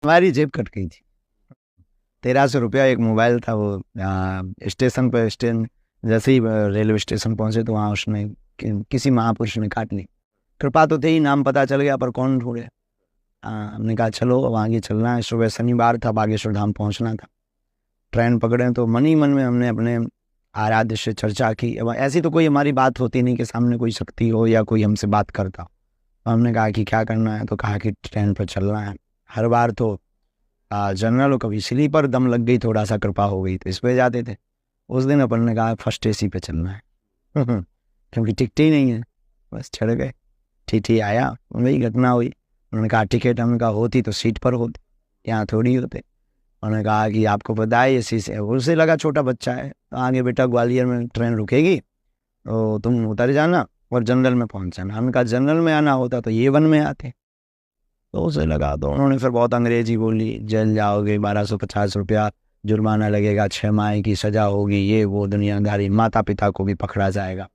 हमारी जेब कट गई थी। 1300 रुपया एक मोबाइल था। वो स्टेशन पर जैसे ही रेलवे स्टेशन पहुंचे तो वहाँ उसने किसी महापुरुष ने काट ली। कृपा तो थे ही, नाम पता चल गया पर कौन ढूंढे। हमने कहा चलो अब आगे चलना है। सुबह शनिवार था, बागेश्वर धाम पहुंचना था। ट्रेन पकड़े तो मन ही मन में हमने अपने आराध्य से चर्चा की। अब ऐसी तो कोई हमारी बात होती नहीं कि सामने कोई शक्ति हो या कोई हमसे बात करता हो। तो हमने कहा कि क्या करना है, तो कहा कि ट्रेन पर चलना है। हर बार तो जनरल, कभी स्लीपर, दम लग गई, थोड़ा सा कृपा हो गई तो इस पे जाते थे। उस दिन अपन ने कहा फर्स्ट एसी पे चलना है क्योंकि टिकट ही नहीं है। बस चढ़ गए। टीटी आया, वही घटना हुई। उन्होंने कहा टिकट, हमने कहा होती तो सीट पर होती, यहाँ थोड़ी होते। उन्होंने कहा कि आपको पता है ये शीशे, उसे लगा छोटा बच्चा है तो आगे बेटा ग्वालियर में ट्रेन रुकेगी तो तुम उतर जाना और जनरल में पहुंच जाना। हमने कहा जनरल में आना होता तो ये वन में आते। तो उसे लगा, तो उन्होंने फिर बहुत अंग्रेजी बोली, जेल जाओगे, 1250 रुपया जुर्माना लगेगा, 6 माह की सजा होगी, ये वो दुनियादारी, माता पिता को भी पकड़ा जाएगा।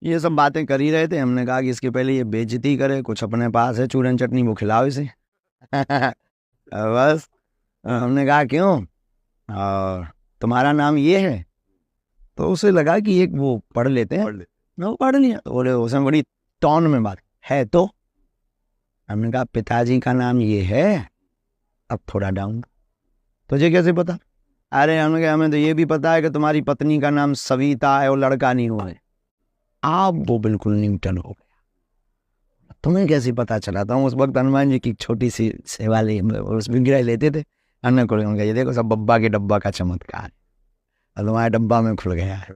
ये सब बातें कर ही रहे थे। हमने कहा कि इसके पहले ये बेइज्जती करे, कुछ अपने पास है चूरन चटनी वो खिलाओ इसे बस हमने कहा क्यों, और तुम्हारा नाम ये है। तो उसे लगा कि एक वो पढ़ लेते हैं। वो पढ़ लिया तो बोले, उसने बड़ी टॉन में बात है तो। हमने कहा पिताजी का नाम ये है। अब थोड़ा डाउन, तुझे कैसे पता? अरे हमने कहा हमें तो ये भी पता है कि तुम्हारी पत्नी का नाम सविता है और लड़का नहीं हुआ है। आप वो बिल्कुल न्यूटन हो गया। तुम्हें कैसे पता चला? था उस वक्त हनुमान जी की छोटी सी सेवा ले, उस विग्रह लेते थे। हमने को ये देखो सब बब्बा के डब्बा का चमत्कार है, और तुम्हारे डब्बा में खुल गया है।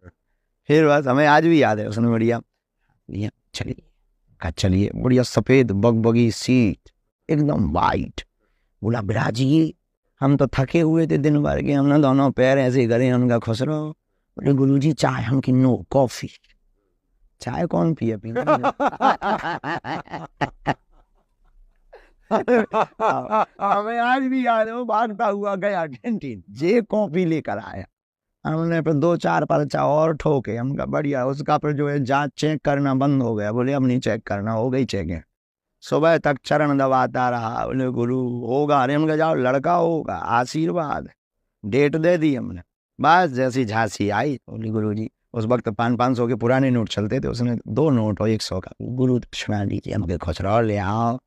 फिर बस हमें आज भी याद है, उसने बढ़िया लिया, चलिए कहा चलिए, बढ़िया सफेद बगबगी सीट एकदम वाइट। बोला बिराजी, हम तो थके हुए थे दिन भर के, हमने दोनों पैर ऐसे करे। उनका खुश रहो। बोले गुरुजी चाय, हम की नो कॉफी। चाय कौन पिए पीना हमें आज भी याद है, वो भागता हुआ गया कैंटीन, जे कॉफी लेकर आया। हमने फिर 2-4 पर्चा और ठोके। हम कहा बढ़िया, उसका फिर जो है जांच चेक करना बंद हो गया। बोले अब नहीं चेक करना, हो गई चेकिंग। सुबह तक चरण दबाता रहा, बोले गुरु होगा। अरे हमने कहा जाओ, लड़का होगा, आशीर्वाद। डेट दे दी हमने। बस जैसी झांसी आई, बोली गुरु जी, उस वक्त 500-500 के पुराने नोट चलते थे, उसने 2 नोट और 100 का, गुरु दक्षिणा लीजिए, हमके खुश रहो, ले आओ।